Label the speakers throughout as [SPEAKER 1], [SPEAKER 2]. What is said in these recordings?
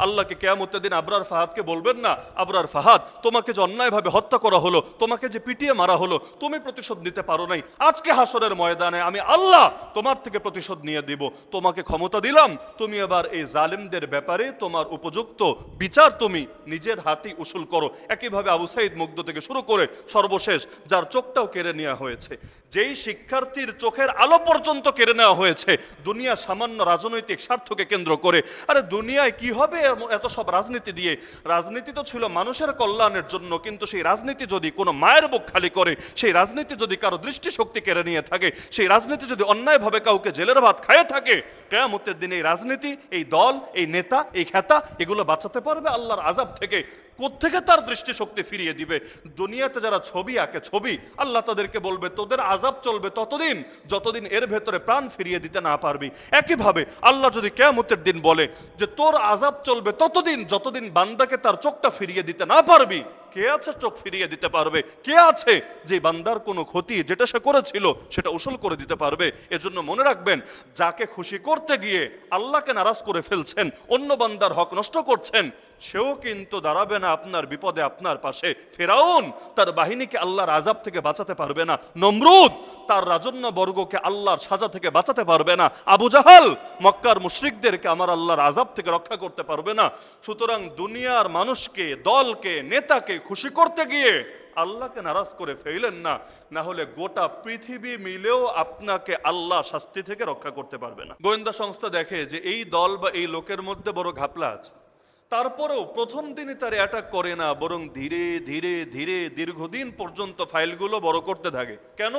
[SPEAKER 1] আল্লাহকে কিয়ামতের দিন আবরার ফাহাদকে বলবেন না, আবরার ফাহাদ, তোমাকে যে অন্যায়ভাবে হত্যা করা হলো, তোমাকে যে পিটিয়ে মারা হলো, তুমি প্রতিশোধ নিতে পারো নাই, আজকে হাসরের ময়দানে আমি আল্লাহ তোমার থেকে প্রতিশোধ নিয়ে দিব। তোমাকে ক্ষমতা দিলাম, তুমি এবার এই জালিমদের ব্যাপারে তোমার উপযুক্ত বিচার তুমি নিজের হাতেই উসুল করো। একইভাবে আবু সাইদ মুগ্ধ থেকে শুরু করে সর্বশেষ যার চোখটাও কেড়ে নেওয়া হয়েছে, যেই শিক্ষার্থীর চোখের আলো পর্যন্ত কেড়ে নেওয়া হয়েছে দুনিয়া সামান্য রাজনৈতিক স্বার্থকে কেন্দ্র করে। আরে দুনিয়ায় কি হবে এত সব রাজনীতি দিয়ে? রাজনীতি তো ছিল মানুষের কল্যাণের জন্য, কিন্তু সেই রাজনীতি যদি কোনো মায়ের বুক খালি করে, সেই রাজনীতি যদি কারো দৃষ্টিশক্তি কেড়ে নিয়ে থাকে, সেই রাজনীতি যদি অন্যায়ভাবে কাউকে জেলের ভাত খাইয়ে থাকে, কিয়ামতের দিনে এই রাজনীতি, এই দল, এই নেতা, এই খ্যাতা, এগুলো বাঁচাতে পারবে আল্লাহর আযাব থেকে? কোত্থেকে তার দৃষ্টিশক্তি ফিরিয়ে দিবে? দুনিয়াতে যারা ছবি আঁকে, ছবি, আল্লাহ তাদেরকে বলবে তোদের আযাব চলবে ততদিন যতদিন এর ভেতরে প্রাণ ফিরিয়ে দিতে না পারবি। একইভাবে আল্লাহ যদি কিয়ামতের দিন বলে যে তোর আযাব চলবে ততদিন যতদিন বান্দাকে তার চোখটা ফিরিয়ে দিতে না পারবি, কে আছে চোখ ফিরিয়ে দিতে পারবে? কে আছে যে বান্দার কোনো ক্ষতি যেটা সে করেছিল সেটা উসুল করে দিতে পারবে? এজন্য মনে রাখবেন, যাকে খুশি করতে গিয়ে আল্লাহকে নারাজ করে ফেলছেন, অন্য বান্দার হক নষ্ট করছেন, সেও কিন্তু দাঁড়াবে না আপনার বিপদে আপনার পাশে। ফিরআউন তার বাহিনীকে আল্লাহর আযাব থেকে বাঁচাতে পারবে না, নমরুদ তার রাজন্য বর্গকে আল্লাহর সাজা থেকে বাঁচাতে পারবে না, আবু জাহাল মক্কার মুশরিকদেরকে আমার আল্লাহর আযাব থেকে রক্ষা করতে পারবে না। সুতরাং দুনিয়ার মানুষকে, দলকে, নেতাকে খুশি করতে গিয়ে আল্লাহকে নারাজ করে ফেলেন না, না হলে গোটা পৃথিবী মিলেও আপনাকে আল্লাহ শাস্তি থেকে রক্ষা করতে পারবে না। গোয়েন্দা সংস্থা দেখে যে এই দল বা এই লোকের মধ্যে বড় ঘাপলা আছে, তারপরেও প্রথম দিনই তার অ্যাটাক করে না, বরং ধীরে ধীরে ধীরে দীর্ঘদিন পর্যন্ত ফাইলগুলো বড় করতে থাকে। কেন?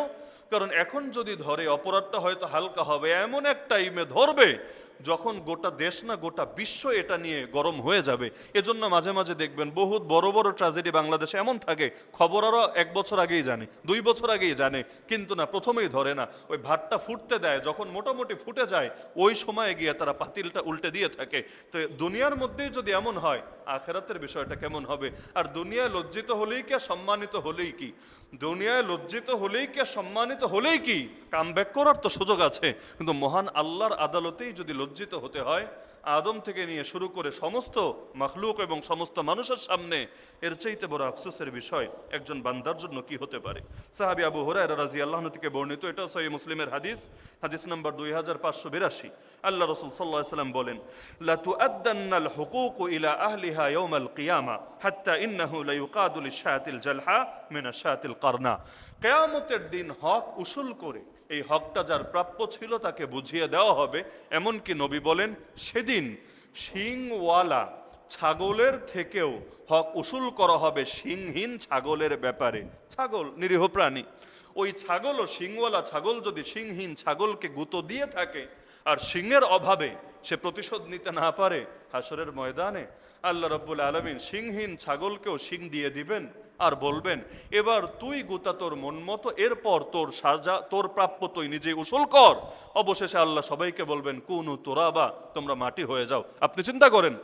[SPEAKER 1] কারণ এখন যদি ধরে অপরাধটা হয়তো হালকা হবে, এমন এক টাইমে ধরবে যখন গোটা দেশ না গোটা বিশ্ব এটা নিয়ে গরম হয়ে যাবে। এজন্য মাঝে মাঝে দেখবেন বহুত বড় বড় ট্র্যাজেডি বাংলাদেশে এমন থাকে, খবর আরও 1 বছর আগেই জানে, 2 বছর আগেই জানে, কিন্তু না, প্রথমেই ধরে না। ওই ভাতটা ফুটতে দেয়, যখন মোটামুটি ফুটে যায় ওই সময়ে গিয়ে তারা পাতিলটা উল্টে দিয়ে থাকে। তো দুনিয়ার মধ্যেই যদি এমন হয়, আখেরাতের বিষয়টা কেমন হবে? আর দুনিয়ায় লজ্জিত হলেই কি, সম্মানিত হলেই কি? দুনিয়ায় লজ্জিত হলেই কি, সম্মানিত হলেই কি? কামব্যাক করার তো সুযোগ আছে, কিন্তু মহান আল্লাহর আদালতেই যদি লজ্জিত হতে হয়, আদম থেকে নিয়ে শুরু করে সমস্ত মাখলুক এবং সমস্ত মানুষের সামনে, এর চাইতে বড় আফসোসের বিষয় একজন বান্দার জন্য কি হতে পারে? সাহাবী আবু হুরায়রা রাদিয়াল্লাহু আনহু থেকে বর্ণিত, এটা সহিহ মুসলিমের হাদিস, হাদিস নাম্বার 2582। আল্লাহ রাসূল সাল্লাল্লাহু আলাইহি ওয়াসাল্লাম বলেন, লা তুআদ্দান্নাল হুকুকু ইলা আহলিহা ইয়াওমাল কিয়ামা হাত্তা ইন্নাহু লা ইউকাদু লিশ-শাতিল জালহা মিনাশ শাতিল কারনা। কিয়ামতের দিন হক উসুল করে এই হকটা যার প্রাপ্য ছিল তাকে বুঝিয়ে দেওয়া হবে। এমনকি নবী বলেন, সেদিন শিংওয়ালা ছাগলের থেকেও হক উসুল করা হবে শিংহীন ছাগলের ব্যাপারে। ছাগল নিরীহ প্রাণী, ওই ছাগল ও শিংওয়ালা ছাগল যদি শিংহীন ছাগলকে গুঁতো দিয়ে থাকে আর শিংয়ের অভাবে সে প্রতিশোধ নিতে না পারে, হাসরের ময়দানে আল্লাহ রাব্বুল আলামিন শিংহীন ছাগলকেও শিং দিয়ে দিবেন আর বলবেন, এবার তুই গুতা তোর মন মতো, এরপর তোর সাজা, তোর প্রাপ্য তুই নিজেই উসুল কর। অবশেষে আল্লাহ সবাইকে বলবেন, কুনু তুরাবা, তোমরা মাটি হয়ে যাও। আপনি চিন্তা করেন,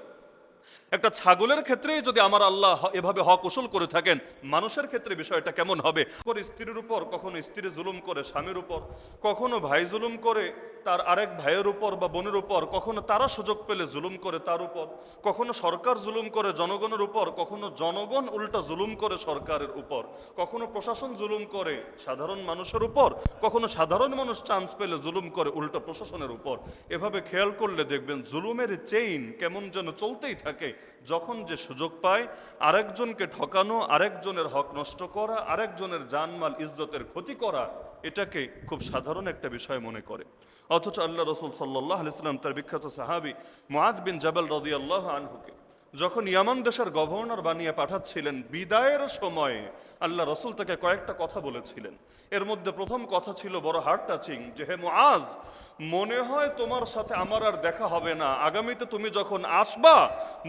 [SPEAKER 1] একটা ছাগলের ক্ষেত্রেই যদি আমার আল্লাহ এভাবে হক উসুল করে থাকেন, মানুষের ক্ষেত্রে বিষয়টা কেমন হবে? স্ত্রীর উপর কখনো স্ত্রী জুলুম করে স্বামীর উপর, কখনো ভাই জুলুম করে তার আরেক ভাইয়ের উপর বা বোনের উপর, কখনো তারা সুযোগ পেলে জুলুম করে তার উপর, কখনো সরকার জুলুম করে জনগণের উপর, কখনো জনগণ উল্টা জুলুম করে সরকারের উপর, কখনো প্রশাসন জুলুম করে সাধারণ মানুষের উপর, কখনো সাধারণ মানুষ চান্স পেলে জুলুম করে উল্টা প্রশাসনের উপর। এভাবে খেয়াল করলে দেখবেন জুলুমের চেইন কেমন যেন চলতেই থাকে। যখন যে সুযোগ পায় আরেকজনকে ঠকানো, আরেকজনের হক নষ্ট করা, আরেকজনের জানমাল ইজ্জতের ক্ষতি করা, এটাকে খুব সাধারণ একটা বিষয় মনে করে। অথচ আল্লাহ রাসূল সাল্লাল্লাহু আলাইহি ওয়াসাল্লাম তার বিখ্যাত সাহাবী মুআয বিন জাবাল রাদিয়াল্লাহু আনহুকে যখন ইয়ামান দেশের গভর্নর বানিয়ে পাঠাচ্ছিলেন, বিদায়ের সময় আল্লাহ রাসূল তাকে কয়েকটা কথা বলেছিলেন। এর মধ্যে প্রথম কথা ছিল বড় হার্ট টাচিং, যে হে মুআয, মনে হয় তোমার সাথে আমার আর দেখা হবে না, আগামীতে তুমি যখন আসবা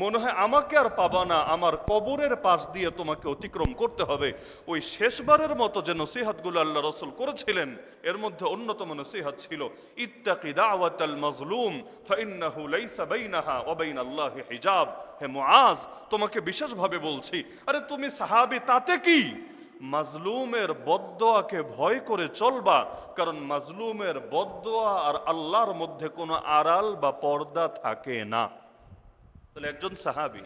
[SPEAKER 1] মনে হয় আমাকে আর পাবা না, আমার কবরের পাশ দিয়ে তোমাকে অতিক্রম করতে হবে। ওই শেষবারের মতো যে নসিহতগুলো আল্লাহ রাসূল করেছিলেন, এর মধ্যে অন্যতম নসিহত ছিল, ইত্তাকি দাওয়াতাল মাজলুম ফাইন্নাহু লাইসা বাইনাহা ওয়া বাইনাল্লাহি হিজাব। হে মুআয, তোমাকে বিশেষভাবে বলছি, আরে তুমি সাহাবী, তাতে কি? মাজলুমের বদদোয়াকে ভয় করে চলবা, কারণ মাজলুমের বদদোয়া আর আল্লাহর মধ্যে কোনো আড়াল বা পর্দা থাকে না। তাহলে একজন সাহাবী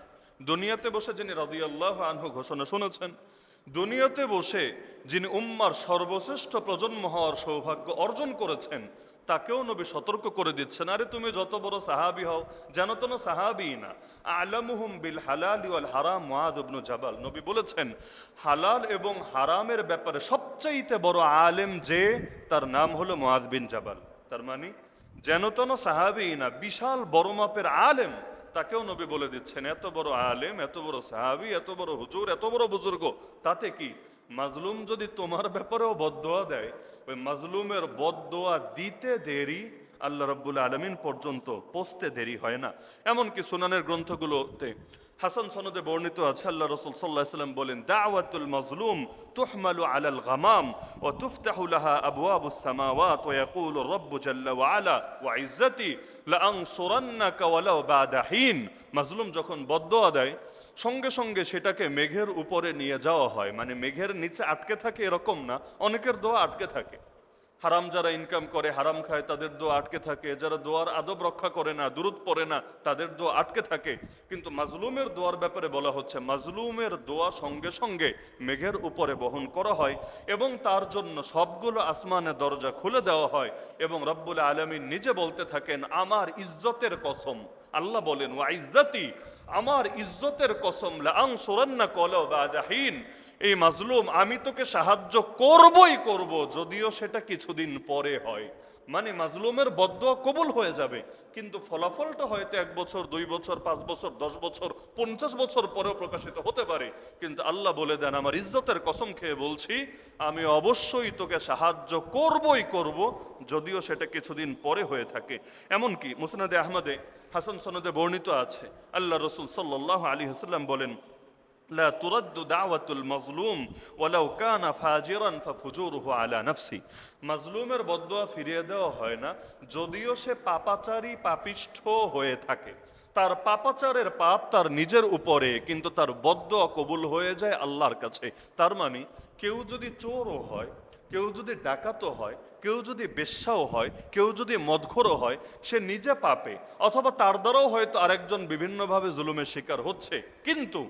[SPEAKER 1] দুনিয়াতে বসে যিনি রাদিয়াল্লাহু আনহু ঘোষণা শুনেছেন, দুনিয়াতে বসে যিনি উম্মার সর্বশ্রেষ্ঠ প্রজন্ম হওয়ার সৌভাগ্য অর্জন করেছেন, তাকেও নবী সতর্ক করে দিচ্ছেন, আরে তুমি যত বড় সাহাবী হও, যেন তেন সাহাবী না। আলামুহুম বিল হালাল ওয়াল হারাম মুআদ ইবনে জাবাল। নবী বলেছেন, হালাল এবং হারামের ব্যাপারে সবচাইতে বড় আলেম যে, তার নাম হলো মুআদ বিন জাবাল। তার মানে যেন তেন সাহাবী না, বিশাল বড় মাপের আলেম, তাকেও নবী বলে দিচ্ছেন এত বড় আলেম, এত বড় সাহাবী, এত বড় হুজুর, এত বড় বুজুর্গ, তাতে কি? মাজলুম যদি তোমার ব্যাপারেও বদদোয়া দেয়, ওই মাজলুমের বদদোয়া দিতে দেরি আল্লাহ রাব্বুল আলামিন পর্যন্ত পৌঁছতে দেরি হয় না। এমনকি সুনানের গ্রন্থগুলোতে হাসান সনদে বর্ণিত আছে, আল্লাহ রাসূল সাল্লাল্লাহু আলাইহি ওয়াসাল্লাম বলেন, দাওয়াতুল মাজলুম তুহমালু আলাল গামাম ওয়া তুফতাহু লাহা আবওয়াবুস সামাওয়াত ওয়া ইয়াকুলু রাব্বু জাল্লা ওয়া আলা ওয়া ইজ্জাতি লাআনসুরান্নাকা ওয়ালাউ বা'দা হিন। মাজলুম যখন বদদোয়া দেয়, সঙ্গে সঙ্গে সেটাকে মেঘের উপরে নিয়ে যাওয়া হয়। মানে মেঘের নিচে আটকে থাকে এরকম না, অনেকের দোয়া আটকে থাকে। হারাম যারা ইনকাম করে, হারাম খায়, তাদের দোয়া আটকে থাকে। যারা দোয়ার আদব রক্ষা করে না, দুরুদ পড়ে না, তাদের দোয়া আটকে থাকে। কিন্তু মাজলুমের দোয়ার ব্যাপারে বলা হচ্ছে, মাজলুমের দোয়া সঙ্গে সঙ্গে মেঘের উপরে বহন করা হয় এবং তার জন্য সবগুলো আসমানে দরজা খুলে দেওয়া হয় এবং রব্বুল আলামিন নিজে বলতে থাকেন, আমার ইজ্জতের কসম। আল্লাহ বলেন, ওয়া ইজ্জতি, আমার ইজ্জতের কসম, লাআনসুরান্নাকা ওয়ালাউ বা'দা হিন, এই মাজলুম আমি তোকে সাহায্য করবই করব, যদিও সেটা কিছুদিন পরে হয়। মানে মাজলুমের বদদোয়া কবুল হয়ে যাবে, কিন্তু ফলাফলটা হয়তো 1 বছর, 2 বছর, 5 বছর, 10 বছর, 50 বছর পরেও প্রকাশিত হতে পারে। কিন্তু আল্লাহ বলে দেন, আমার ইজ্জতের কসম খেয়ে বলছি, আমি অবশ্যই তোকে সাহায্য করবই করব, যদিও সেটা কিছুদিন পরে হয়ে থাকে। এমনকি মুসনাদে আহমদে হাসান সনদে বর্ণিত আছে, আল্লাহ রাসূল সাল্লাল্লাহু আলাইহি ওয়াসাল্লাম বলেন, لا ترد دعوة المظلوم ولو كان فاجرا ففجوره على نفسه। মাজলুমের বদদোয়া ফিরিয়ে দেওয়া হয় না, যদিও সে পাপাচারী, পাপিষ্ঠ হয়ে থাকে। তার পাপাচারের পাপ তার নিজের উপরে, কিন্তু তার বদদোয়া কবুল হয়ে যায় আল্লাহর কাছে। তার মানে কেউ যদি চোরও হয়, কেউ যদি ডাকাতও হয়, কেউ যদি বেশ্যাও হয়, কেউ যদি মদখোরও হয়, সে নিজে পাপে, অথবা তার দ্বারাও হয়তো আরেকজন বিভিন্নভাবে জুলুমের শিকার হচ্ছে। কিন্তু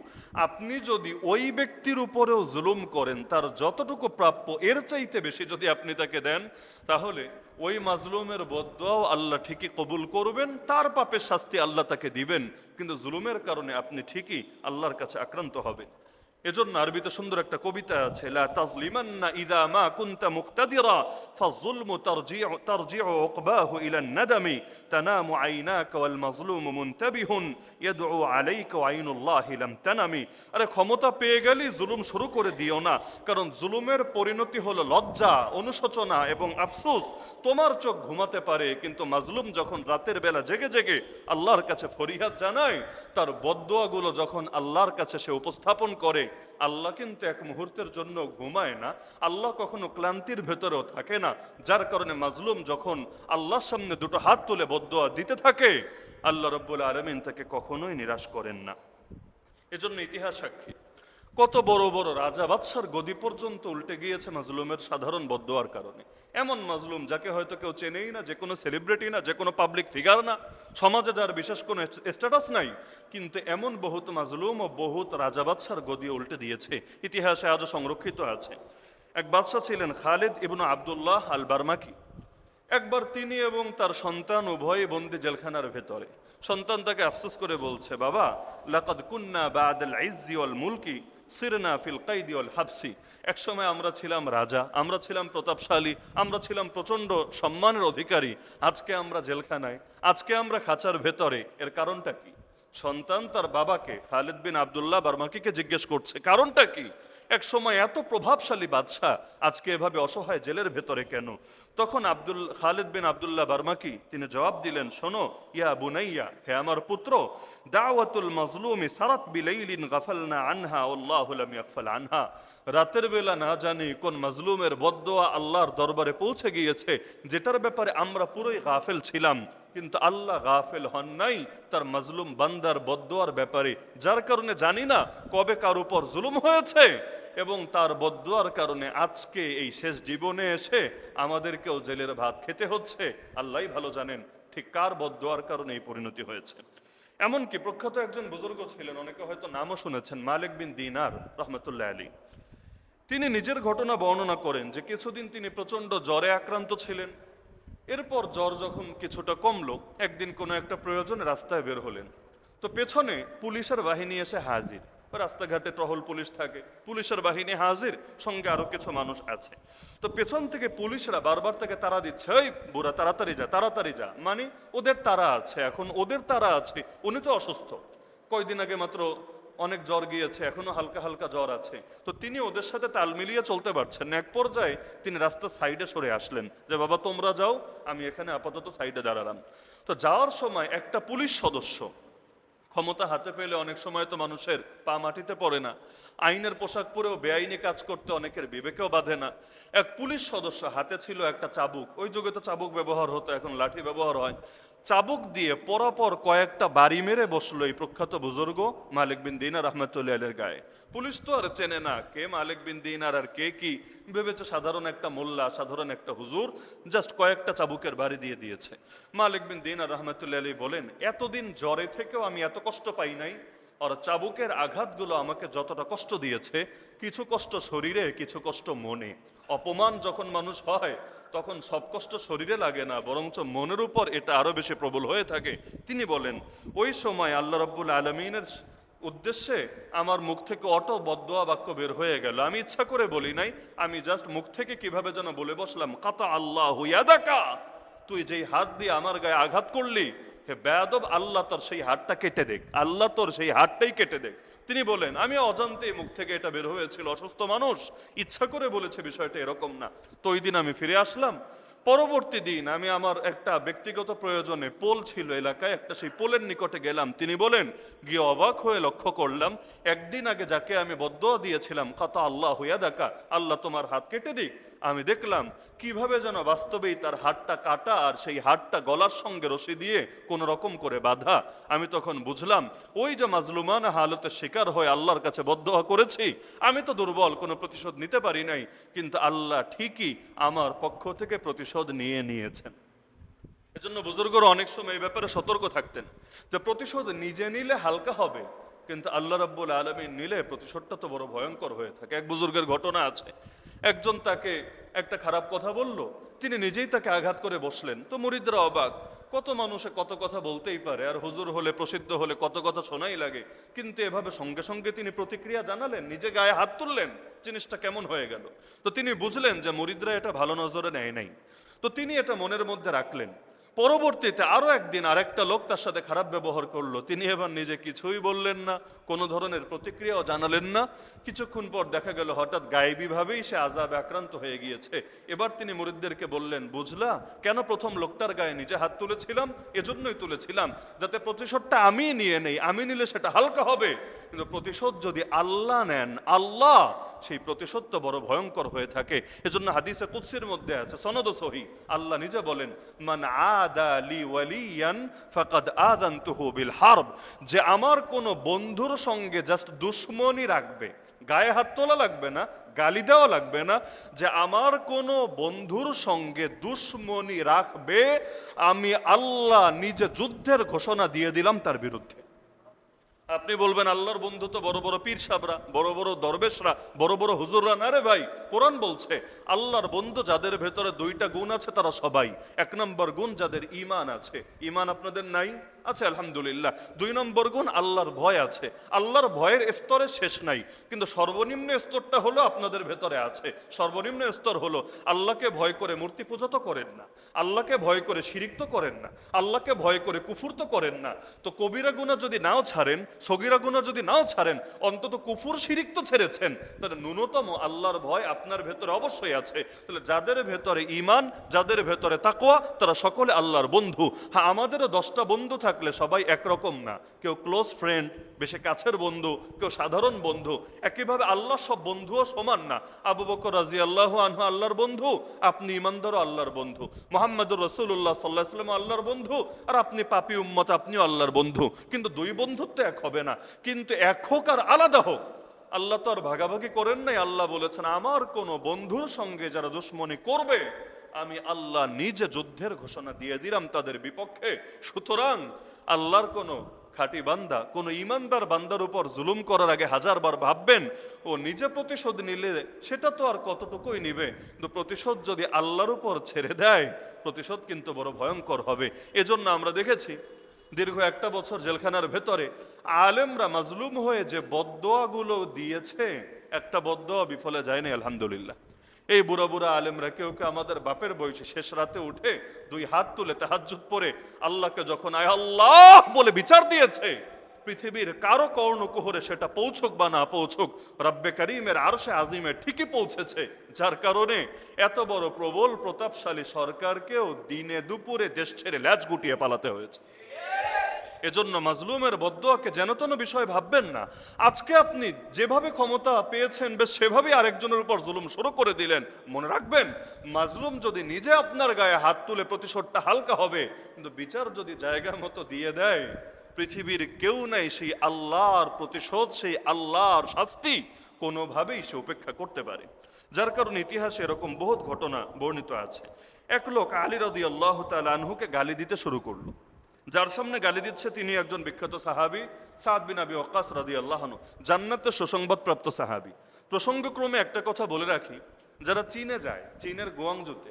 [SPEAKER 1] আপনি যদি ওই ব্যক্তির উপরেও জুলুম করেন, তার যতটুকু প্রাপ্য এর চাইতে বেশি যদি আপনি তাকে দেন, তাহলে ওই মাজলুমের বদদোয়াও আল্লাহ ঠিকই কবুল করবেন, তার পাপের শাস্তি আল্লাহ তাকে দিবেন, কিন্তু জুলুমের কারণে আপনি ঠিকই আল্লাহর কাছে আক্রান্ত হবেন। এজন্য আরবিতে সুন্দর একটা কবিতা আছে, লা তাজলিমান্না ইযা মা কুনতা মুক্তাদিরা ফাযুলমু তারজিউ উকবাহু ইলা নাদামি তানামু আইনাকা ওয়াল মাজলুমু মুনতাবিহুন ইয়াদউ আলাইকা ওয়া আইনুল্লাহি লাম তানামি। আরে ক্ষমতা পেয়ে গেলি জুলুম শুরু করে দিও না, কারণ জুলুমের পরিণতি হলো লজ্জা, অনুশোচনা এবং আফসোস। তোমার চোখ ঘুমাতে পারে, কিন্তু মাজলুম যখন রাতের বেলা জেগে জেগে আল্লাহর কাছে ফরিয়াদ জানায়, তার বদদোয়াগুলো যখন আল্লাহর কাছে সে উপস্থাপন করে, আল্লাহ কিন্তু এক মুহূর্তের জন্য ঘুমায় না, আল্লাহ কখনো ক্লান্তির ভেতরেও থাকে না। যার কারণে মাজলুম যখন আল্লাহর সামনে দুটো হাত তুলে বদদোয়া দিতে থাকে, আল্লাহ রাব্বুল আলামিন তাকে কখনোই নিরাশ করেন না। এজন্য ইতিহাস সাক্ষী, কত বড় বড় রাজা বাদশার গদি পর্যন্ত উল্টে গিয়েছে মাজলুমের সাধারণ বদদোয়ার কারণে। এমন মাজলুম যাকে হয়তো কেউ চেনেই না, যে কোনো সেলিব্রিটি না, যে কোনো পাবলিক ফিগার না, সমাজে যার বিশেষ কোনো স্ট্যাটাস নাই, কিন্তু এমন বহুত মাজলুম ও বহুত রাজা বাদশার গদি উল্টে দিয়েছে, ইতিহাসে আজও সংরক্ষিত আছে। এক বাদশা ছিলেন খালিদ ইবনু আব্দুল্লাহ আল বারমাকি। একবার তিনি এবং তার সন্তান উভয় বন্দি জেলখানার ভেতরে। সন্তান তাকে আফসোস করে বলছে, বাবা, লাকাদ কুন্না বা'দাল ইজ্জি ওয়াল মুলকি সিরনা ফিল কাইদি ওয়াল হাবসি। একসময় আমরা ছিলাম রাজা, আমরা ছিলাম প্রতাপশালী, আমরা ছিলাম প্রচন্ড সম্মানের অধিকারী, আজকে আমরা জেলখানায়, আজকে আমরা খাঁচার ভেতরে। এর কারণটা কি? সন্তান তার বাবাকে, খালিদ বিন আব্দুল্লাহ বারমাকিকে জিজ্ঞেস করছে, কারণটা কি? এক সময় এত প্রভাবশালী বাদশা, আজকে এভাবে অসহায় জেলের ভেতরে কেন? তখন খালিদ বিন আব্দুল্লাহ বারমাকি তিনি জবাব দিলেন, শোনো ইয়া বুনাইয়া, হে আমার পুত্র, দাওয়াতুল মাজলুমি সারাত বিলাইলিন গাফালনা আনহা আল্লাহু লাম ইয়াগফাল আনহা। রাতের বেলা না জানি কোন মাজলুমের বদদোয়া আল্লাহর দরবারে পৌঁছে গিয়েছে, যেটার ব্যাপারে আমরা পুরোই গাফেল ছিলাম, কিন্তু আল্লাহ গাফেল হন নাই তার মাজলুম বান্দার বদদোয়ার ব্যাপারে। যার কারণে জানি না কবে কার উপর জুলুম হয়েছে, এবং তার বদদোয়ার কারণে আজকে এই শেষ জীবনে এসে আমাদেরকেও জেলের ভাত খেতে হচ্ছে। আল্লাহই ভালো জানেন ঠিক কার বদদোয়ার কারণে এই পরিণতি হয়েছে। এমনকি প্রখ্যাত একজন বুজুর্গ ছিলেন, অনেকে হয়তো নামও শুনেছেন, মালিক বিন দিনার রহমতুল্লাহ আলী। তিনি নিজের ঘটনা বর্ণনা করেন যে কিছুদিন তিনি প্রচন্ড জ্বরে আক্রান্ত ছিলেন। এরপর জ্বর যখন কিছুটা কমলো, একদিন কোনো একটা প্রয়োজনে রাস্তায় বের হলেন। তো পেছনে পুলিশের বাহিনী এসে হাজির। রাস্তাঘাটে টহল পুলিশ থাকে, পুলিশের বাহিনী হাজির, সঙ্গে আরো কিছু মানুষ আছে। তো পেছন থেকে পুলিশরা বারবার তাকে তাড়া দিচ্ছে, এই বুড়া তাড়াতাড়ি যা, তাড়াতাড়ি যা। মানে ওদের তাড়া আছে, এখন ওদের তাড়া আছে। উনি তো অসুস্থ, কয়দিন আগে মাত্র অনেক জ্বর গিয়েছে, এখনো হালকা হালকা জ্বর আছে। তো তিনি ওদের সাথে তাল মিলিয়ে চলতে পারছেন না। এক পর্যায়ে তিনি রাস্তার সাইডে সরে আসলেন যে বাবা তোমরা যাও, আমি এখানে আপাতত সাইডে দাঁড়ালাম। তো যাওয়ার সময় একটা পুলিশ সদস্য, ক্ষমতা হাতে পেলে অনেক সময় তো মানুষের পা মাটিতে পড়ে না, আইনের পোশাক পরেও বেআইনি কাজ করতে অনেকের বিবেকেও বাধে না। এক পুলিশ সদস্য হাতে ছিল একটা চাবুক, ওই যুগে তো চাবুক ব্যবহার হতো, এখন লাঠি ব্যবহার হয়। চাবুক দিয়ে পরপর কয়েকটা বাড়ি মেরে বসলো এই প্রখ্যাত বুজুর্গ মালিক বিন দিনার রহমতুল্লাহ আলাইহির গায়ে। পুলিশ তো আর চেনে না কে মালিক বিন দিনার আর কে কি, ভেবেছে সাধারণ একটা মোল্লা, সাধারণ একটা হুজুর, জাস্ট কয়েকটা চাবুকের বাড়ি দিয়ে দিয়েছে। মালিক বিন দিনার রহমতুল্লাহ আলাইহি বলেন, এতদিন জ্বরে থেকেও আমি এত কষ্ট পাই নাই। আর চাবুকের আঘাতগুলো আমাকে যতটা কষ্ট দিয়েছে, কিছু কষ্ট শরীরে, কিছু কষ্ট মনে। অপমান যখন মানুষ হয় তখন সব কষ্ট শরীরে লাগে না, বরঞ্চ মনের উপর এটা আরো বেশি প্রবল হয়ে থাকে। তিনি বলেন, ওই সময় আল্লাহ রাব্বুল আলামিনের উদ্দেশ্যে আমার মুখ থেকে অটো বদদোয়া বাক্য বের হয়ে গেল। আমি ইচ্ছা করে বলি নাই, আমি জাস্ট মুখ থেকে কিভাবে যেন বলে বসলাম, কাতা আল্লাহু ইয়াদাকা, তুই যেই হাত দিয়ে আমার গায়ে আঘাত করলি, হে বেয়াদব, আল্লাহ তোর সেই হাতটা কেটে দেখ, আল্লাহ তোর সেই হাতটাই কেটে দেখ। তিনি বলেন, আমি অজান্তে মুখ থেকে এটা বের হয়েছিল, অসুস্থ মানুষ ইচ্ছা করে বলেছে, বিষয়টা এরকম না। তো ওই দিন আমি ফিরে আসলাম। পরবর্তী দিন আমি আমার একটা ব্যক্তিগত প্রয়োজনে, পোল ছিল এলাকায় একটা, সেই পোলের নিকটে গেলাম। তিনি বলেন, গিয়ে অবাক হয়ে লক্ষ্য করলাম, একদিন আগে যাকে আমি বদদোয়া দিয়েছিলাম, কাতা আল্লাহ ইয়াদাকা, আল্লাহ তোমার হাত কেটে দিক, আমি দেখলাম কিভাবে যেন বাস্তবেই তার হাতটা কাটা, আর সেই হাতটা গলার সঙ্গে রশি দিয়ে কোন রকম করে বাঁধা। আমি তখন বুঝলাম, ওই যে মাজলুমানা হালতের শিকার হয়ে আল্লাহর কাছে বদদোয়া করেছি, আমি তো দুর্বল, কোনো প্রতিশোধ নিতে পারি নাই, কিন্তু আল্লাহ ঠিকই আমার পক্ষ থেকে প্রতিশোধ নিয়ে নিয়েছেন। এজন্য বুজুর্গরা অনেক সময় এই ব্যাপারে সতর্ক থাকতেন যে প্রতিশোধ নিজে নিলে হালকা হবে, কিন্তু আল্লাহ রাব্বুল আলামিন নিলে প্রতিশোধটা তো বড় ভয়ঙ্কর হয়ে থাকে। এক বুজুর্গের ঘটনা আছে, একজন তাকে একটা খারাপ কথা বলল, তিনি নিজেই তাকে আঘাত করে বসলেন। তো মুরিদরা অবাক, কত মানুষে কত কথা বলতেই পারে, আর হুজুর হলে, প্রসিদ্ধ হলে কত কথা শোনাই লাগে, কিন্তু এভাবে সঙ্গে সঙ্গে তিনি প্রতিক্রিয়া জানালেন, নিজে গায়ে হাত তুললেন, জিনিসটা কেমন হয়ে গেল। তো তিনি বুঝলেন যে মুরিদরা এটা ভালো নজরে নেয় নাই। তো তিনি এটা মনের মধ্যে রাখলেন। পরবর্তীতে আরো একদিন আরেকটা লোক তার সাথে খারাপ ব্যবহার করলো, তিনি এবার নিজে কিছুই বললেন না, কোনো ধরনের প্রতিক্রিয়াও জানালেন না। কিছুক্ষণ পর দেখা গেল হঠাৎ গায়েবীভাবেই সে আযাবে আক্রান্ত হয়ে গিয়েছে। এবার তিনি মুরিদদেরকে বললেন, বুঝলা কেন প্রথম লোকটার গায়ে নিজে হাত তুলেছিলাম? এজন্যই তুলেছিলাম যাতে প্রতিশোধটা আমি নিয়ে নেই, আমি নিলে সেটা হালকা হবে, কিন্তু প্রতিশোধ যদি আল্লাহ নেন, আল্লাহ সেই প্রতিশোধ তো বড় ভয়ঙ্কর হয়ে থাকে। এজন্য হাদিসে কুদসির মধ্যে আছে, সনদ সহিহ, আল্লাহ নিজে বলেন, মান আদা লি ওয়ালিয়ান ফাকাদ আযানতুহু বিল হারব, যে আমার কোন বন্ধুর সঙ্গে জাস্ট দুশমনি রাখবে, গায়ে হাত তোলা লাগবে না, গালি দেওয়া লাগবে না, যে আমার কোন বন্ধুর সঙ্গে দুশমনি রাখবে, আমি আল্লাহ নিজে যুদ্ধের ঘোষণা দিয়ে দিলাম তার বিরুদ্ধে। আপনি বলবেন আল্লাহর বন্ধু তো বড় বড় পীর সাহেবরা, বড় বড় দরবেশরা, বড় বড় হুজুররা। না রে ভাই, কোরআন বলছে আল্লাহর বন্ধু যাদের ভেতরে দুইটা গুণ আছে তারা সবাই। এক নম্বর গুণ যাদের ঈমান আছে, ঈমান আপনাদের নাই? আছে আলহামদুলিল্লাহ। দুই নম্বর গুণ আল্লাহর ভয় আছে। আল্লাহর ভয়ের স্তরে শেষ নাই, কিন্তু সর্বনিম্ন স্তরটা হলো আপনাদের ভেতরে আছে। সর্বনিম্ন স্তর হলো আল্লাহকে ভয় করে মূর্তি পূজা তো করেন না, আল্লাহকে ভয় করে শিরিক তো করেন না, আল্লাহকে ভয় করে কুফুর তো করেন না। তো কবিরা গুনাহ যদি নাও ছাড়েন, সগীরা গুনাহ যদি নাও ছাড়েন, অন্তত কুফুর শিরিক তো ছেড়েছেন, তাহলে ন্যূনতম আল্লাহর ভয় আপনার ভেতরে অবশ্যই আছে। তাহলে যাদের ভেতরে ঈমান, যাদের ভেতরে তাকওয়া, তারা সকলে আল্লাহর বন্ধু। হ্যাঁ, আমাদেরও 10টা বন্ধু থাকলে সবাই একরকম না, কেউ ক্লোজ ফ্রেন্ড, বেশি কাছের বন্ধু, কেউ সাধারণ বন্ধু। একইভাবে আল্লাহ সব বন্ধুও সমান না। আবু বকর রাদিয়াল্লাহু আনহু আল্লাহর বন্ধু, আপনি ঈমানদারও আল্লাহর বন্ধু। মুহাম্মদুর রাসূলুল্লাহ সাল্লাল্লাহু আলাইহি ওয়াসাল্লাম আল্লাহর বন্ধু, আর আপনি পাপী উম্মত, আপনিও আল্লাহর বন্ধু। কিন্তু দুই বন্ধুত্ব এক হবে না, কিন্তু এক হোক আর আলাদা হোক। আল্লাহ তো আর ভাগাভাগি করেন নাই। আল্লাহ বলেছেন, আমার কোন বন্ধুর সঙ্গে যারা দুশমনি করবে, আমি আল্লাহ নিজে যুদ্ধের ঘোষণা দিয়ে দিলাম তাদের বিপক্ষে। সুতরাং আল্লাহর কোনো খাঁটি বান্দা কোনো ইমানদার বান্দার উপর জুলুম করার আগে হাজারবার ভাববেন ও নিজে প্রতিশোধ নিলে সেটা তো আর কতটুকুই নিবে, কিন্তু প্রতিশোধ যদি আল্লাহর উপর ছেড়ে দেয় প্রতিশোধ কিন্তু বড় ভয়ঙ্কর হবে। এজন্য আমরা দেখেছি দীর্ঘ একটা বছর জেলখানার ভেতরে আলেমরা মাজলুম হয়ে যে বদদোয়াগুলো দিয়েছে, একটা বদদোয়া বিফলে যায়নি আলহামদুলিল্লাহ। এই বুড়া বুড়া আলেমরা কেউ কেউ আমাদের বাপের বয়সে শেষ রাতে উঠে 2 হাত তুলে তাহাজ্জুদ পড়ে আল্লাহকে যখন আয় আল্লাহ বলে বিচার দিয়েছে, পৃথিবীর কারো কর্ণকুহরে সেটা পৌঁছুক বা না পৌঁছুক, রব্বে করিমের আরশে আজিমে ঠিকই পৌঁছেছে। যার কারণে এত বড় প্রবল প্রতাপশালী সরকারকেও দিনে দুপুরে দেশ ছেড়ে ল্যাজ গুটিয়ে পালাতে হয়েছে। এজন্য মাজলুমের বদদোয়াকে যেন তেন বিষয় ভাববেন না। আজকে আপনি যেভাবে ক্ষমতা পেয়েছেন বেশ সেভাবেই আরেকজনের উপর জুলুম শুরু করে দিলেন। মনে রাখবেন, মাজলুম যদি নিজে আপনার গায়ে হাত তুলে প্রতিশোধটা হালকা হবে, কিন্তু বিচার যদি জায়গার মতো দিয়ে দেয়, পৃথিবীর কেউ নাই সেই আল্লাহর প্রতিশোধ, সেই আল্লাহর শাস্তি কোনোভাবেই সে উপেক্ষা করতে পারে। যার কারণে ইতিহাসে এরকম বহুত ঘটনা বর্ণিত আছে। এক লোক আলী রাদিয়াল্লাহু তাআলা আনহুকে গালি দিতে শুরু করলো। যার সামনে গালি দিচ্ছে তিনি একজন বিখ্যাত সাহাবী সাদ বিন আবি ওয়াক্কাস রাদিয়াল্লাহু আনহু, জান্নাতের সুসংবাদপ্রাপ্ত সাহাবী। প্রসঙ্গক্রমে একটা কথা বলে রাখি, যারা চীনে যায়, চীনের গুয়াংজুতে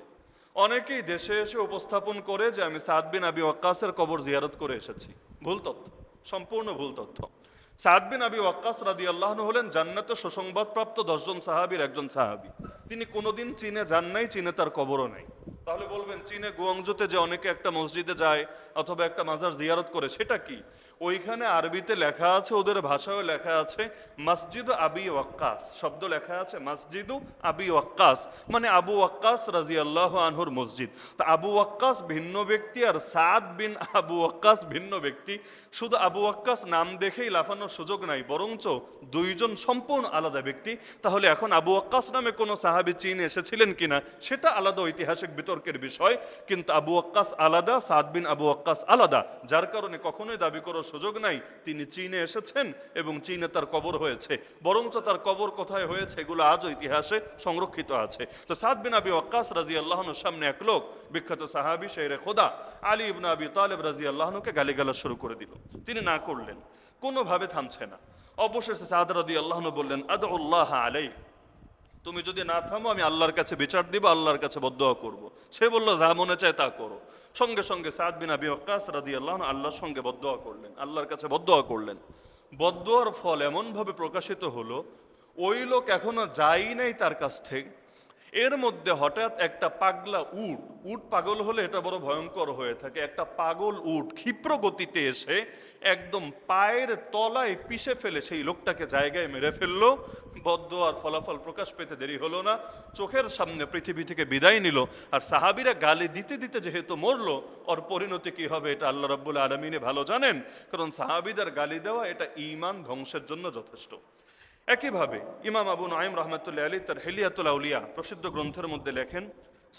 [SPEAKER 1] অনেকেই দেশে এসে উপস্থাপন করে যে আমি সাদ বিন আবি ওয়াক্কাসের কবর জিয়ারত করে এসেছি। ভুল তথ্য, সম্পূর্ণ ভুল তথ্য। সাদ বিন আবি ওয়াক্কাস রাদিয়াল্লাহু আনহু হলেন জান্নাতের সুসংবাদপ্রাপ্ত 10 জন সাহাবীর একজন সাহাবী। তিনি কোনোদিন চীনে যান নাই, চীনে তার কবরও নাই। তাহলে বলবেন চীনে গুয়াংজুতে যে অনেকে একটা মসজিদে যায় অথবা একটা মাজার জিয়ারত করে, সেটা কি? ওইখানে আরবিতে লেখা আছে, ওদের ভাষায়ও লেখা আছে মসজিদ আবি ওয়াক্কাস, শব্দ লেখা আছে মসজিদ আবি ওয়াক্কাস, মানে আবু ওয়াক্কাস রাদিয়াল্লাহু আনহুর মসজিদ। তো আবু ওয়াক্কাস ভিন্ন ব্যক্তি আর সাদ বিন আবু ওয়াক্কাস ভিন্ন ব্যক্তি। শুধু আবু ওয়াক্কাস নাম দেখেই লাফানোর সুযোগ নাই, বরঞ্চ দুইজন সম্পূর্ণ আলাদা ব্যক্তি। তাহলে এখন আবু ওয়াক্কাস নামে কোনো সাহাবী চীনে এসেছিলেন কিনা সেটা আলাদা ঐতিহাসিক বিতর্কের বিষয়, কিন্তু আবু ওয়াক্কাস আলাদা, সাদ বিন আবু ওয়াক্কাস আলাদা। যার কারণে কখনোই দাবি করার সুযোগ নাই তিনি চীনে এসেছেন এবং চীনে তার কবর হয়েছে, বরঞ্চ তার কবর কোথায় হয়েছে এগুলো আজও ইতিহাসে সংরক্ষিত আছে। তো সাদ বিন আবি ওয়াক্কাস রাদিয়াল্লাহু আনহুর সামনে এক লোক বিখ্যাত সাহাবী শেরে খোদা আলী ইবনে আবি তালেব রাদিয়াল্লাহু আনহুকে গালিগালাজ শুরু করে দিল। তিনি না করলেন, কোনোভাবে থামছে না। অবশেষে সাদ রাদিয়াল্লাহু আনহু বললেন আদউল্লাহ আলাইক, তুমি যদি না থামো আমি আল্লাহর কাছে বিচার দিব, আল্লাহর কাছে বদদোয়া করব। সে বলল যা মনে চায় তা করো। সঙ্গে সঙ্গে সাদ বিন আবি ওয়াক্কাস রাদিয়াল্লাহু আনহু আল্লাহর সঙ্গে বদদোয়া করলেন, আল্লাহর কাছে বদদোয়া করলেন। বদদোয়ার ফল এমন ভাবে প্রকাশিত হলো, ওই লোক এখনো যাই নাই তার কাছ থেকে, এর মধ্যে হঠাৎ একটা পাগলা উট, উট পাগল হলে এটা বড় ভয়ঙ্কর হয়ে থাকে, একটা পাগল উট ক্ষিপ্র গতিতে এসে একদম পায়ের তলায় পিষে ফেলে সেই লোকটাকে জায়গায় মেরে ফেললো। বদদোয়ার ফলাফল প্রকাশ পেতে দেরি হলো না, চোখের সামনে পৃথিবী থেকে বিদায় নিল। আর সাহাবীরা গালি দিতে দিতে যেহেতু মরলো, ওর পরিণতি কি হবে এটা আল্লাহ রাব্বুল আলামিনে ভালো জানেন, কারণ সাহাবীদের গালি দেওয়া এটা ঈমান ধ্বংসের জন্য যথেষ্ট। একইভাবে ইমাম আবু নুআইম রাহমাতুল্লাহি আলাইহি তার হিলিয়াতুল আউলিয়া প্রসিদ্ধ গ্রন্থের মধ্যে লেখেন,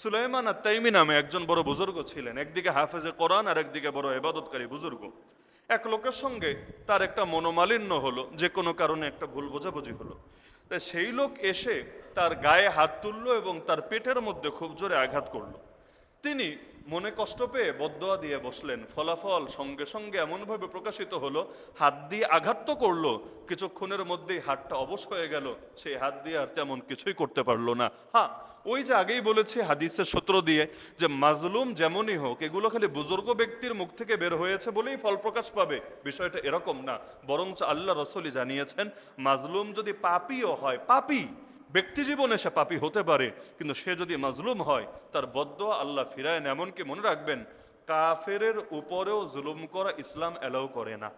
[SPEAKER 1] সুলাইমান আত-তাইমি নামে একজন বড় বুজুর্গ ছিলেন, একদিকে হাফেজে কোরআন আর একদিকে বড় ইবাদতকারী বুজুর্গ। এক লোকের সঙ্গে তার একটা মনোমালিন্য হলো, যে কোনো কারণে একটা ভুল বোঝাবুঝি হলো। তাই সেই লোক এসে তার গায়ে হাত তুললো এবং তার পেটের মধ্যে খুব জোরে আঘাত করলো। তিনি মনে কষ্ট পেয়ে বদদোয়া দিয়ে বসলেন। ফলাফল সঙ্গে সঙ্গে এমনভাবে প্রকাশিত হলো, হাত দিয়ে আঘাত তো করলো, কিছুক্ষণের মধ্যেই হাতটা অবশ হয়ে গেল, সেই হাত দিয়ে আর তেমন কিছুই করতে পারলো না। হ্যাঁ, ওই যে আগেই বলেছি হাদিসের সূত্র দিয়ে যে মাজলুম যেমনই হোক, এগুলো খালি বুজুর্গ ব্যক্তির মুখ থেকে বের হয়েছে বলেই ফল প্রকাশ পাবে, বিষয়টা এরকম না। বরঞ্চ আল্লাহ রাসূলই জানিয়েছেন, মাজলুম যদি পাপীও হয়, পাপী ব্যক্তি জীবনে সে পাপী হতে পারে, কিন্তু সে যদি মাজলুম হয় তার বদদোয়া আল্লাহ ফিরায় না। এমনকি মনে রাখবেন, কাফেরের উপরেও জুলুম করা ইসলাম এলাও করে না।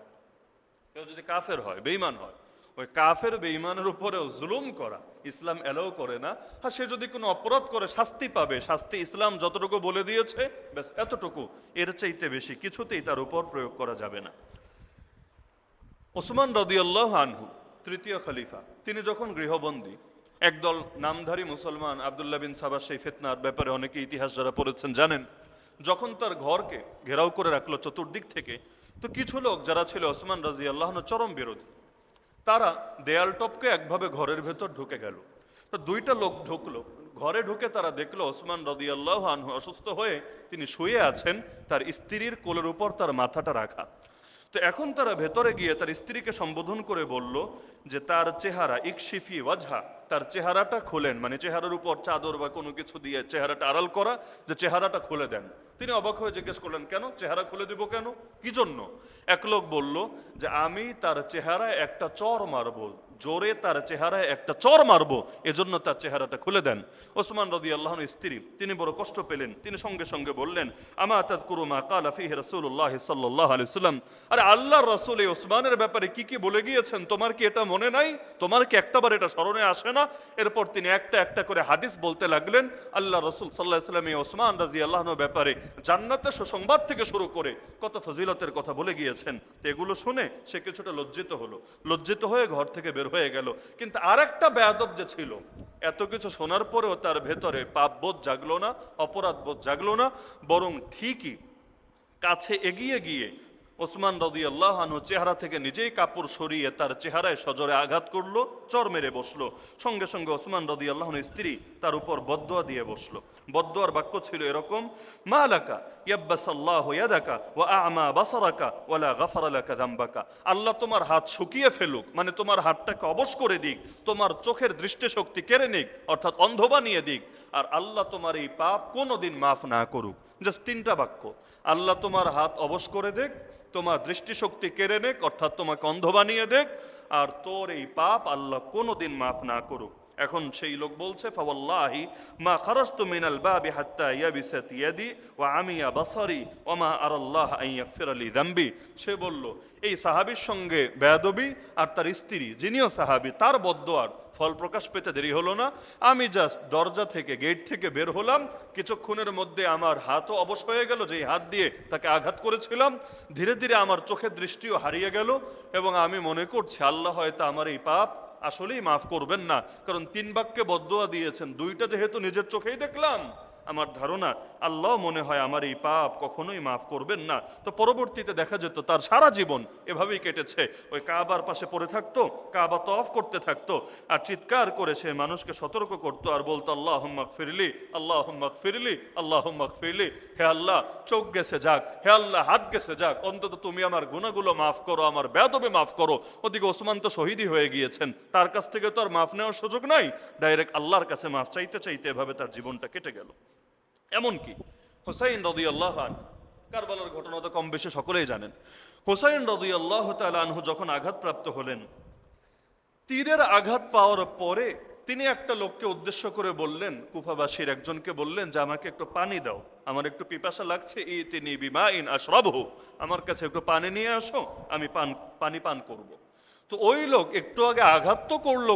[SPEAKER 1] কেউ যদি কাফের হয়, বেঈমান হয়, ওই কাফের বেঈমানের উপরেও জুলুম করা ইসলাম এলাও করে না। হ্যাঁ, সে যদি কোনো অপরাধ করে শাস্তি পাবে, শাস্তি ইসলাম যতটুকু বলে দিয়েছে ব্যাস এতটুকু, এর চাইতে বেশি কিছুতেই তার উপর প্রয়োগ করা যাবে না। ওসমান রাদিয়াল্লাহু আনহু তৃতীয় খলিফা, তিনি যখন গৃহবন্দী, একদল নামধারী মুসলমান আব্দুল্লাহ বিন সাবা সেই ফিতনার ব্যাপারে অনেকে ইতিহাস যারা পড়েছেন জানেন, যখন তার ঘরকে ঘেরাও করে রাখলো চতুর্দিক থেকে, তো কিছু লোক যারা ছিল ওসমান রাদিয়াল্লাহু আনহু চরম বিরোধী, তারা দেয়াল টপকে একভাবে ঘরের ভেতর ঢুকে গেল। তো দুইটা লোক ঢুকলো, ঘরে ঢুকে তারা দেখলো ওসমান রাদিয়াল্লাহু আনহু অসুস্থ হয়ে তিনি শুয়ে আছেন, তার স্ত্রীর কোলের উপর তার মাথাটা রাখা। তো এখন তারা ভেতরে গিয়ে তার স্ত্রীকে সম্বোধন করে বলল যে তার চেহারা ইকশিফি ওয়াজহা, তার চেহারাটা খোলেন, মানে চেহারার উপর চাদর বা কোনো কিছু দিয়ে চেহারাটা আড়াল করা, যে চেহারাটা খুলে দেন। তিনি অবাক হয়ে জিজ্ঞেস করলেন, কেন চেহারা খুলে দিব কেন, কি জন্য? এক লোক বলল যে আমি তার চেহারায় একটা চর মারবো, জোরে তার চেহারায় একটা চর মারবো, এজন্য তার চেহারাটা খুলে দেন। ওসমান রাদিয়াল্লাহু আনহু স্ত্রী, তিনি বড় কষ্ট পেলেন, তিনি সঙ্গে সঙ্গে বললেন, আমা তাযকুরু মা ক্বালা ফীহি রাসূলুল্লাহ সাল্লাল্লাহু আলাইহি ওয়াসাল্লাম, আরে আল্লাহর রাসূল এই ওসমানের ব্যাপারে কি কি বলে গিয়েছেন, তোমার কি এটা মনে নাই? তোমার কি একটাবার এটা স্মরণে আসে না? এরপর তিনি একটা একটা করে হাদিস বলতে লাগলেন। আল্লাহ রাসূল সাল্লাল্লাহু আলাইহি ওয়াসাল্লাম এই ওসমান রাদিয়াল্লাহু আনহু ব্যাপারে জান্নাতের সুসংবাদ থেকে শুরু করে কত ফজিলতের কথা বলে গিয়েছেন। তো এগুলো শুনে সে কিছুটা লজ্জিত হলো, লজ্জিত হয়ে ঘর থেকে বের হয়ে গেল। কিন্তু আরেকটা বেয়াদব যে ছিল, এত কিছু শোনার পরেও তার ভেতরে পাপবোধ জাগলো না, অপরাধ বোধ জাগলো না, বরং ঠিকই কাছে এগিয়ে গিয়ে ওসমান রাদিয়াল্লাহু আনহু চেহারা থেকে নিজেই কাপড় সরিয়ে তার চেহারায় সজোরে আঘাত করলো, চর মেরে বসলো। সঙ্গে সঙ্গে ওসমান রাদিয়াল্লাহু আনহুর স্ত্রী তার উপর বদদোয়া দিয়ে বসলো। বদদোয়ার বাক্য ছিল এরকম, মা লাকা ইয়াব্বাসাল্লাহু ইয়াদাকা ওয়া আ'মা বাসারাকা ওয়ালা গাফারা লাকা যামবাকা, আল্লাহ তোমার হাত শুকিয়ে ফেলুক, মানে তোমার হাতটাকে অবশ করে দিক, তোমার চোখের দৃষ্টিশক্তি কেড়ে নিক, অর্থাৎ অন্ধ বানিয়ে দিক, আর আল্লাহ তোমার এই পাপ কোনোদিন মাফ না করুক। জাস্ট তিনটা বাক্য, আল্লাহ তোমার হাত অবশ করে দেখ, তোমার দৃষ্টিশক্তি কেড়ে নেক, অর্থাৎ তোমাকে অন্ধ বানিয়ে দেখ, আর তোর এই পাপ আল্লাহ কোনোদিন মাফ না করুক। এখন সেই লোক বলছে, ফাওয়াল্লাহি মা খারাজতু মিনাল বাবি হাত্তা ইয়াবিসাত ইয়াদি ওয়া আমিয়া বাসারি ওয়া মা আরাল্লাহ আন ইয়াগফিরা লি যামবি। সে বলল, এই সাহাবীর সঙ্গে বেয়াদবি আর তার স্ত্রী যিনিও সাহাবী, তার বদদোয়ার ফল প্রকাশ পেতে দেরি হলো না। আমি জাস্ট দরজা থেকে, গেট থেকে বের হলাম, কিছুক্ষণের মধ্যে আমার হাতও অবশ হয়ে গেল, যেই হাত দিয়ে তাকে আঘাত করেছিলাম। ধীরে ধীরে আমার চোখের দৃষ্টিও হারিয়ে গেল, এবং আমি মনে করছি আল্লাহ হয়তো আমার এই পাপ আসলেই মাফ করবেন না, কারণ তিন বাক্যে বদদোয়া দিয়েছেন, দুইটা যেহেতু নিজের চোখেই দেখলাম, আমার ধারণা আল্লাহ মনে হয় আমার এই পাপ কখনোই মাফ করবেন না। তো পরবর্তীতে দেখা যেত তার সারা জীবন এভাবেই কেটেছে, ওই কাবার পাশে পড়ে থাকতো, কাবা তওয়াফ করতে থাকতো, আর চিৎকার করে সে মানুষকে সতর্ক করতো আর বলতো, আল্লাহুম্মা গফিরলি, আল্লাহুম্মা গফিরলি, আল্লাহুম্মা গফিরলি, হে আল্লাহ চোখ গেছে যাক, হে আল্লাহ হাত গেছে যাক, অন্তত তুমি আমার গুনাহগুলো মাফ করো, আমার বেয়াদবি মাফ করো। ওদিকে ওসমান তো শহীদই হয়ে গিয়েছেন, তার কাছ থেকে তো আর মাফ নেওয়ার সুযোগ নাই, ডাইরেক্ট আল্লাহর কাছে মাফ চাইতে চাইতে এভাবে তার জীবনটা কেটে গেল। এমনকি হুসাইন রাদিয়াল্লাহু আনহু, কারবালার ঘটনা তো কম বেশি সকলেই জানেন। হুসাইন রাদিয়াল্লাহু তাআলা আনহু যখন আঘাতপ্রাপ্ত হলেন, তীরের আঘাত পাওয়ার পরে তিনি একটা লোককে উদ্দেশ্য করে বললেন, কুফাবাসীর একজনকে বললেন যে আমাকে একটু পানি দাও, আমার একটু পিপাসা লাগছে, ইতিনি বিমাইন আশরাবহু, আমার কাছে একটু পানি নিয়ে আসো, আমি পানি পান করব। তো ওই লোক একটু আগে আঘাত তো করলো,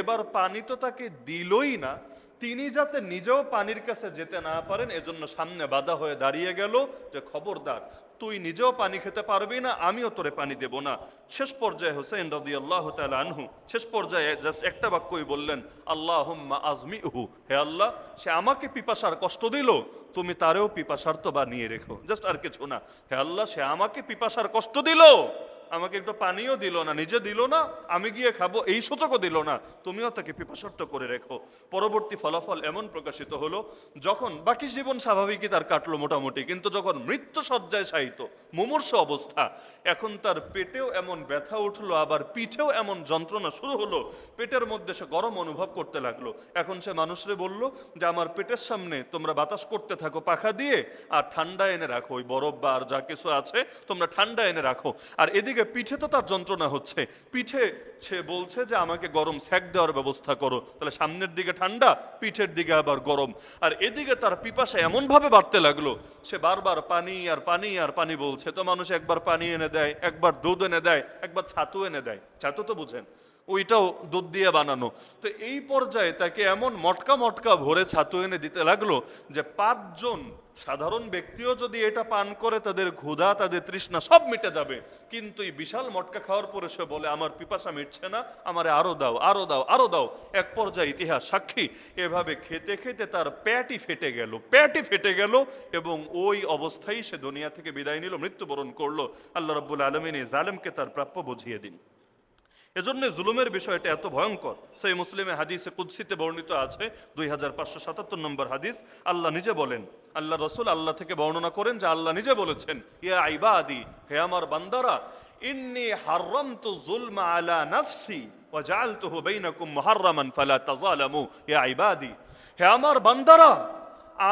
[SPEAKER 1] এবার পানি তো তাকে দিলই না, তিনি যাতে নিজেও পানির কাছে যেতে না পারেন এজন্য সামনে বাধা হয়ে দাঁড়িয়ে গেল যে খবরদার, তুই নিজেও পানি খেতে পারবি না, আমিও তোরে পানি দেব না। শেষ পর্যায়ে হুসাইন রাদিয়াল্লাহু তাআলা আনহু শেষ পর্যায়ে জাস্ট একটা বাক্যই বললেন, আল্লাহুম্মা আজমিহু, হে আল্লাহ সে আমাকে পিপাসার কষ্ট দিল, তুমি তারেও পিপাসার্ত বানিয়ে রেখো, জাস্ট আর কিছু না। হে আল্লাহ সে আমাকে পিপাসার কষ্ট দিল, আমাকে একটু পানিও দিল না, নিজে দিল না, আমি গিয়ে খাবো এই সুযোগও দিল না, তুমিও তাকে পিপাসার্ত করে রেখো। পরবর্তী ফলাফল এমন প্রকাশিত হলো, যখন বাকি জীবন স্বাভাবিকই তার কাটলো মোটামুটি, কিন্তু যখন মৃত্যু শয্যায় শায়িত, মুমূর্ষ অবস্থা, এখন তার পেটেও এমন ব্যথা উঠলো, আবার পিঠেও এমন যন্ত্রণা শুরু হলো, পেটের মধ্যে সে গরম অনুভব করতে লাগলো। এখন সে মানুষরে বলল যে আমার পেটের সামনে তোমরা বাতাস করতে থাকো পাখা দিয়ে, আর ঠান্ডা এনে রাখো, ওই বরফ বা আর যা কিছু আছে তোমরা ঠান্ডা এনে রাখো। আর এদিকে পিঠে তো তার যন্ত্রণা হচ্ছে, পিঠে সে বলছে যে আমাকে গরম সেক দেওয়ার ব্যবস্থা করো, তাহলে সামনের দিকে ঠান্ডা, পিঠের দিকে আবার গরম। আর এদিকে তার পিপাসা এমন ভাবে বাড়তে লাগলো, সে বারবার পানি আর পানি আর পানি বলছে। তো মানুষ একবার পানি এনে দেয়, একবার দুধ এনে দেয়, একবার ছাতু এনে দেয়, ছাতু তো বুঝেন, ওইটাও দুধ দিয়ে বানানো। তো এই পর্যায়ে তাকে এমন মটকা মটকা ভরে ছাতু এনে দিতে লাগলো যে 5 জন সাধারণ ব্যক্তিও যদি এটা পান করে তাদের ক্ষুধা, তাদের তৃষ্ণা সব মিটে যাবে, কিন্তু এই বিশাল মটকা খাওয়ার পরে সে বলে আমার পিপাসা মিটছে না, আমারে আরো দাও, আরো দাও, আরো দাও। এক পর্যায়ে ইতিহাস সাক্ষী, এভাবে খেতে খেতে তার পেটই ফেটে গেল, এবং ওই অবস্থায় সে দুনিয়া থেকে বিদায় নিল, মৃত্যুবরণ করলো। আল্লাহ রাব্বুল আলামিন এই জালেমকে তার প্রাপ্য বুঝিয়ে দিন। এজন্য জুলুমের বিষয়টা এত ভয়ঙ্কর। সেই মুসলিমে হাদিসে কুদসিতে বর্ণিত আছে 2577 নম্বর হাদিস। আল্লাহ নিজে বলেন, আল্লাহ রসুল আল্লাহ থেকে বর্ণনা করেন যে আল্লাহ নিজে বলেছেন, ইয়া ইবাদি, হে আমার বান্দারা, ইন্নী হাররামতু যুলমা আলা নাফসি ওয়া জাআলতুহু বাইনাকুম মুহাররামান ফালা তাযালামু ইয়া ইবাদি। হে আমার বান্দারা,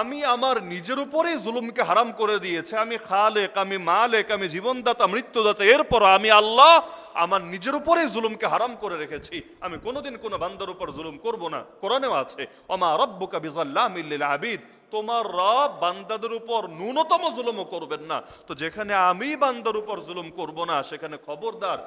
[SPEAKER 1] আমি আমার নিজের উপরেই জুলুমকে হারাম করে দিয়েছি। আমি খালেক, আমি মালেক, আমি জীবনদাতা, মৃত্যুদাতা, এরপর আমি আল্লাহ আমার নিজের উপরেই জুলুমকে হারাম করে রেখেছি। আমি কোনোদিন কোনো বান্দার উপর জুলুম করব না। কোরআনেও আছে, ওমা রাব্বুকা বিযাল্লামিল লিল আবিদ, তোমার রব বান্দাদের উপর ন্যূনতম জুলুমও করবেন না। তো যেখানে আমি বান্দার উপর জুলুম করব না, সেখানে খবরদার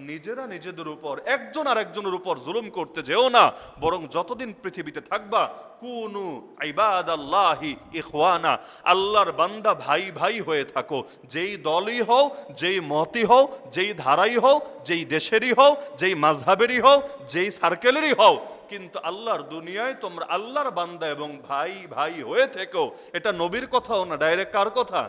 [SPEAKER 1] নিজেরা নিজেদের উপর একজন আর একজনের উপর জুলুম করতে যেও না। বরং যতদিন পৃথিবীতে থাকবা, কুনু ইবাদাল্লাহি ইখওয়ানা, আল্লাহর বান্দা ভাই ভাই হয়ে থাকো। যেই দলই হও, যেই মতই হও, যেই ধারাই হও, যেই দেশেরই হও, যেই মাযহাবেরই হও, যেই সার্কেলেরই হও, কিন্তু আল্লাহর দুনিয়ায় তোমরা আল্লাহর বান্দা এবং ভাই ভাই হয়ে থেকো। এটা নবীর কথাও না, ডাইরেক্ট কার কথা?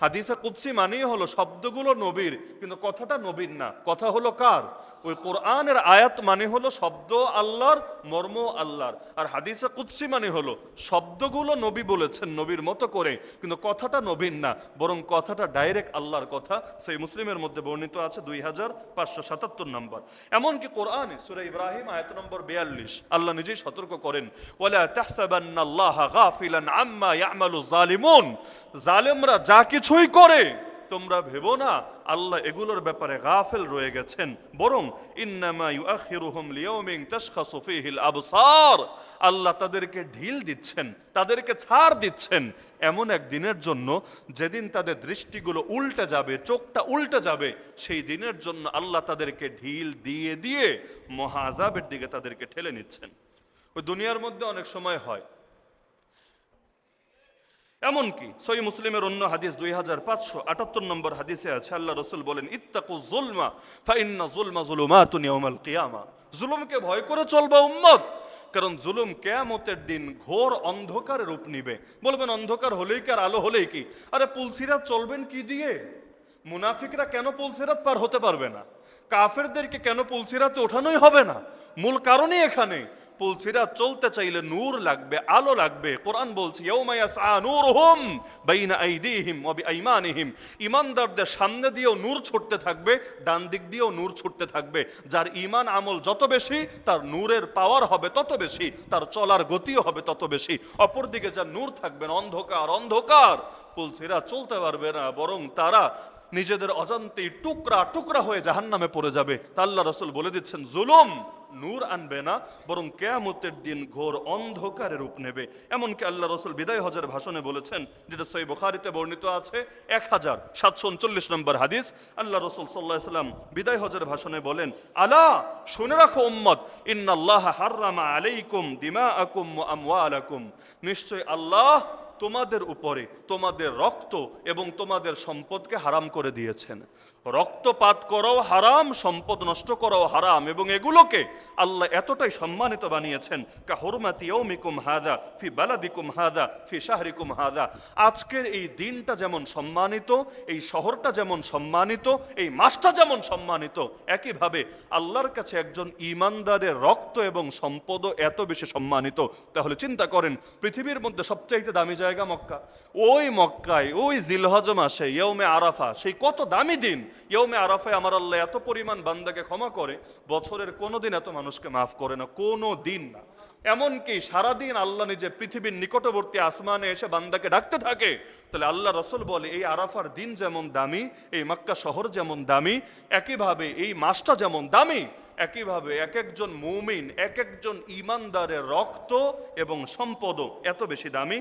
[SPEAKER 1] হাদিসে কুদসি মানেই হলো শব্দগুলো নবীর, কিন্তু কথাটা নবীর না। কথা হলো কার? ওই কোরআনের আয়াত মানে হলো শব্দ আল্লাহর, মর্ম আল্লাহর। আর হাদিসে কুদসি মানে হলো শব্দগুলো নবী বলেছেন নবীর মতো করে, কিন্তু কথাটা নবীর না, বরং কথাটা ডাইরেক্ট আল্লাহর কথা। সেই মুসলিমের মধ্যে বর্ণিত আছে 2577 নম্বর। এমনকি কোরআনে সূরা ইব্রাহিম আয়াত নম্বর 42 আল্লাহ নিজেই সতর্ক করেন, ওয়ালা তাহসাবান্নাল্লাহা গাফিলান আম্মা ইয়ামালু যালিমুন, জালেমরা যা কিছুই করে তোমরা ভেবো না আল্লাহ এগুলোর ব্যাপারে গাফেল রয়ে গেছেন, বরং ইন্নামা ইউআখিরুহুম লিয়াউমিন তাশখাসু ফীহিল আবসার, আল্লাহ তাদেরকে ঢিল দিচ্ছেন, তাদেরকে ছাড় দিচ্ছেন এমন এক দিনের জন্য যেদিন তাদের দৃষ্টিগুলো উল্টে যাবে, চোখটা উল্টে যাবে। সেই দিনের জন্য আল্লাহ তাদেরকে ঢিল দিয়ে দিয়ে মহা আযাবের দিকে তাদেরকে ঠেলে নিচ্ছেন। ওই দুনিয়ার মধ্যে অনেক সময় হয় এমনকি সহিহ মুসলিমের অন্য হাদিস 2578 নম্বর হাদিসে আছে, আল্লাহ রাসূল বলেন, ইত্তাকু যুলমা ফাইন্না যুলমা যুলুমাতুন ইয়াউমাল কিয়ামা, জুলুমকে ভয় করে চলবা উম্মত, কারণ জুলুম কিয়ামতের দিন ঘোর অন্ধকারের রূপ নিবে। বলবেন অন্ধকার হলেই কি আর আলো হলেই কি? আরে পুলসিরাত চলবেন কি দিয়ে? মুনাফিকরা কেন পুলসিরাত পার হতে পারবে না? কাফেরদেরকে কেন পুলসিরাতে ওঠানোই হবে না? মূল কারণই এখানে। পুলসিরাত চলতে চাইলে নূর লাগবে, আলো লাগবে। কোরআন বলছে, ইয়াউমা ইয়াসআ নূরুহুম বাইনা আইদিহিম ওয়া বিআইমানিহিম, ঈমানদারদের সামনে দিয়েও নূর ছুটতে থাকবে, ডান দিক দিয়েও নূর ছুটতে থাকবে। যার ঈমান আমল যত বেশি, তার নূরের পাওয়ার হবে তত বেশি, তার চলার গতিও হবে তত বেশি। অপরদিকে যার নূর থাকবে না, অন্ধকার অন্ধকার, পুলসিরাত চলতে পারবে না, বরং তারা নিজেদের অজান্তেই টুকরা টুকরা হয়ে জাহান্নামে পড়ে যাবে। তা আল্লাহ রাসূল বলে দিচ্ছেন, জুলুম নূর আনবে না, বরং কিয়ামতের দিন ঘোর অন্ধকারের রূপ নেবে। এমনকি আল্লাহ রাসূল বিদায় হজের ভাষণে বলেছেন, যেটা সহিহ বুখারীতে বর্ণিত আছে 1739 নম্বর হাদিস, আল্লাহ রাসূল সাল্লাল্লাহু আলাইহি সাল্লাম বিদায় হজের ভাষণে বলেন, আলা, শুনে রাখো উম্মত, ইন্নাল্লাহা হাররামা আলাইকুম দিমাআকুম ওয়া আমওয়ালাকুম, নিশ্চয় আল্লাহ তোমাদের উপরে তোমাদের রক্ত এবং তোমাদের সম্পদকে হারাম করে দিয়েছেন। রক্তপাত করাও হারাম, সম্পদ নষ্ট করাও হারাম, এবং এগুলোকে আল্লাহ এতটাই সম্মানিত বানিয়েছেন, কা হুরমাতি ইয়াউমিকুম হাযা ফি বালাদিকুম হাযা ফি শাহরিকুম হাযা, আজকের এই দিনটা যেমন সম্মানিত, এই শহরটা যেমন সম্মানিত, এই মাসটা যেমন সম্মানিত, একইভাবে আল্লাহর কাছে একজন ঈমানদারের রক্ত এবং সম্পদও এত বেশি সম্মানিত। তাহলে চিন্তা করেন, পৃথিবীর মধ্যে সবচাইতে দামি জায়গা মক্কা, ওই মক্কায় ওই জিলহজ মাসে ইয়ৌমে আরাফা, সেই কত দামি দিন। ইয়ৌমে আরাফায় আমার আল্লাহ এত পরিমাণ বান্দাকে ক্ষমা করে, বছরের কোনো দিন এত মানুষকে মাফ করে না, কোনো দিন না। এমনকি সারাদিন আল্লাহ নিজে পৃথিবীর নিকটবর্তী আসমানে এসে বান্দাকে ডাকতে থাকে। তাহলে আল্লাহ রাসূল বলে, এই আরাফার দিন যেমন দামি, এই মক্কা শহর যেমন দামি, একইভাবে এই মাসটা যেমন দামি, একইভাবে এক একজন মুমিন, এক একজন ঈমানদারের রক্ত এবং সম্পদও এত বেশি দামি।